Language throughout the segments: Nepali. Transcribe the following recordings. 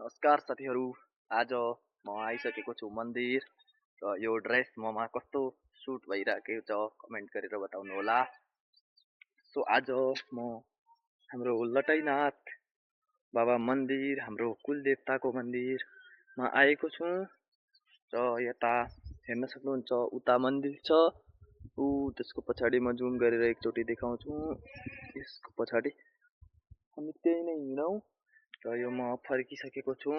नमस्कार साथीहरू, आज म आइसकेको छु मन्दिर र यो ड्रेस ममा कस्तो सुट भइरहेको छ कमेन्ट गरेर बताउनु होला। सो आज म हाम्रो लटाइनाथ बाबा मन्दिर, हाम्रो कुलदेवताको मन्दिरमा आएको छु र यता हेर्न सक्नुहुन्छ उता मन्दिर छ। त्यसको पछाडि म जुम गरेर एकचोटि देखाउँछु। यसको पछाडि हामी त्यही नै हिँडौँ र यो म फर्किसकेको छु।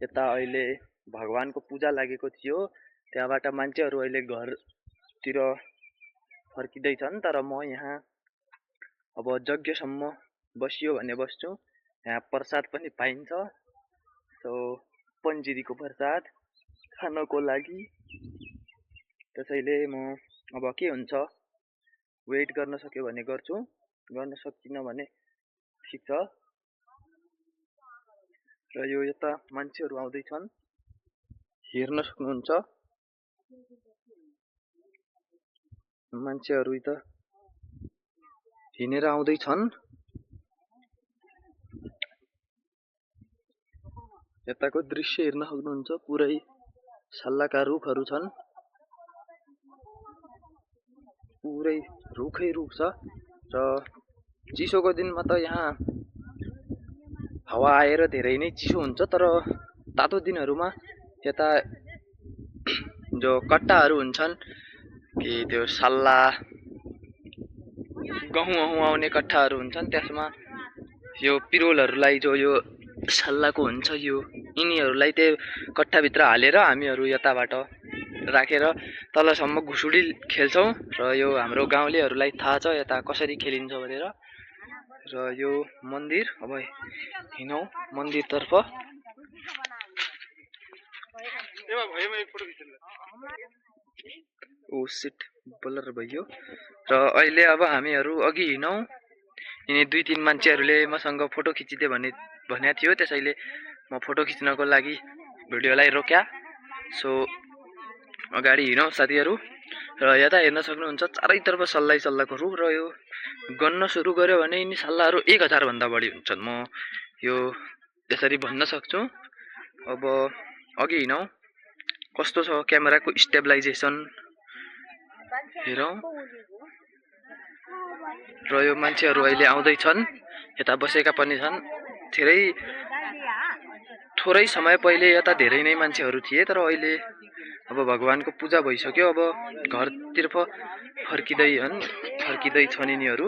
यता अहिले भगवानको पूजा लागेको थियो, त्यहाँबाट मान्छेहरू अहिले घरतिर फर्किँदैछन्, तर म यहाँ अब यज्ञसम्म बसियो भने बस्छु। यहाँ प्रसाद पनि पाइन्छ, सो पन्जिरीको प्रसाद खानको लागि। त्यसैले म अब के हुन्छ वेट गर्न सक्यो भने गर्छु, गर्न सकिनँ भने ठिक छ। र यो यता मान्छेहरू आउँदैछन्, हेर्न सक्नुहुन्छ मान्छेहरू यता हिँडेर आउँदैछन्। यताको दृश्य हेर्न सक्नुहुन्छ, पुरै सल्लाका रुखहरू छन्, पुरै रुखै रुख छ र चिसोको दिनमा त यहाँ हावा आएर धेरै नै चिसो हुन्छ, तर तातो दिनहरूमा यता जो कट्टाहरू हुन्छन् कि त्यो सल्ला गहुँ आउने कट्टाहरू हुन्छन्, त्यसमा यो पिरोलहरूलाई जो यो सल्लाको हुन्छ यो यिनीहरूलाई त्यो कट्टाभित्र हालेर हामीहरू यताबाट राखेर तलसम्म घुसुडी खेल्छौँ। र यो हाम्रो गाउँलेहरूलाई थाहा छ यता कसरी खेलिन्छ भनेर। र यो मन्दिर अब हिँडौँ मन्दिरतर्फ। ओ सिट ब्लर भयो। र अहिले अब हामीहरू अघि हिँडौँ। यिनी 2-3 मान्छेहरूले मसँग फोटो खिचिदे भनेको थियो, त्यसैले म फोटो खिच्नको लागि भिडियोलाई रोक्या। सो अगाडि हिँडौँ साथीहरू। र यता हेर्न सक्नुहुन्छ चारैतर्फ सल्लाको रुख, र यो गन्न सुरु गर्यो भने यिनी सल्लाहरू 1000 भन्दा बढी हुन्छन्, म यो यसरी भन्न सक्छु। अब अघि हिँडौँ। कस्तो छ क्यामेराको स्टेबलाइजेसन हेरौँ। र यो मान्छेहरू अहिले आउँदैछन्, यता बसेका पनि छन्। थोरै समय पहिले यता धेरै नै मान्छेहरू थिए, तर अहिले अब भगवानको पूजा भइसक्यो, अब घरतिर फर्किँदैछन् यिनीहरू।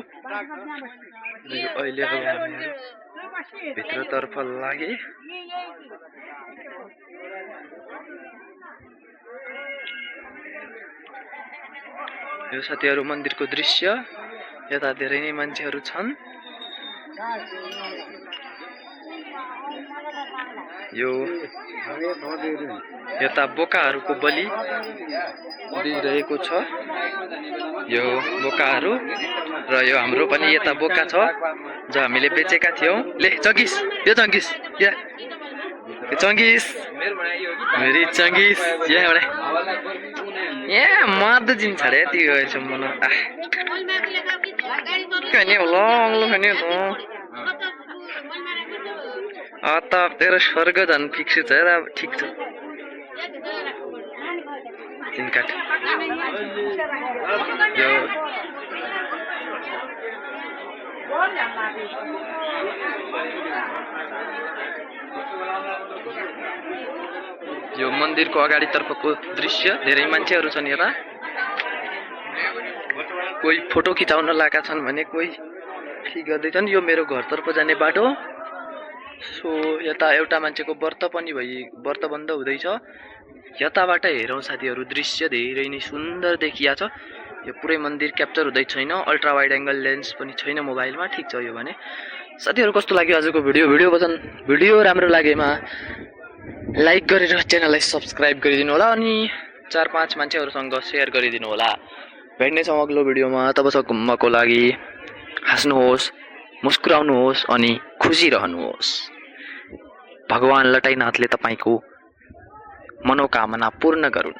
अहिले अब हामीहरू भित्रतर्फ लागे। यो साथीहरू मन्दिरको दृश्य, यता धेरै नै मान्छेहरू छन्। यो यता बोकाहरूको बलि दिइरहेको छ, यो बोकाहरू। र यो हाम्रो पनि यता बोका छ जो हामीले बेचेका थियौँ। ले चङ्गिस, यो चङ्गिस, या चङ्गिस, मेरी चङ्गिस, यहाँ मद जिन्छ रे त्यो मन खाने होला अग्लो खाने त त तेरो स्वर्ग झन् फिक्स छ र ठिक छ। चिनकाट यो मन्दिरको अगाडितर्फको दृश्य। धेरै मान्छेहरू छन् यता, कोही फोटो खिचाउन लागेका छन् भने कोही के गर्दैछन्। यो मेरो घरतर्फ जाने बाटो। सो यता एउटा मान्छेको व्रत बन्द हुँदैछ। यताबाट हेरौँ साथीहरू, दृश्य धेरै नै सुन्दर देखिया छ। यो पुरै मन्दिर क्याप्चर हुँदै छैन, अल्ट्रा वाइड एङ्गल लेन्स पनि छैन मोबाइलमा। ठिक छ यो भने। साथीहरू कस्तो लाग्यो आजको भिडियो राम्रो लागेमा लाइक गरेर च्यानललाई सब्सक्राइब गरिदिनु होला, अनि 4-5 मान्छेहरूसँग सेयर गरिदिनु होला। भेट्नेछौँ अग्लो भिडियोमा। तबसम्मको लागि हाँस्नुहोस्, मुस्कुराउनुहोस् अनि खुसी रहनुहोस्। भगवान लटाइनाथले तपाईँको मनोकामना पूर्ण गरून्।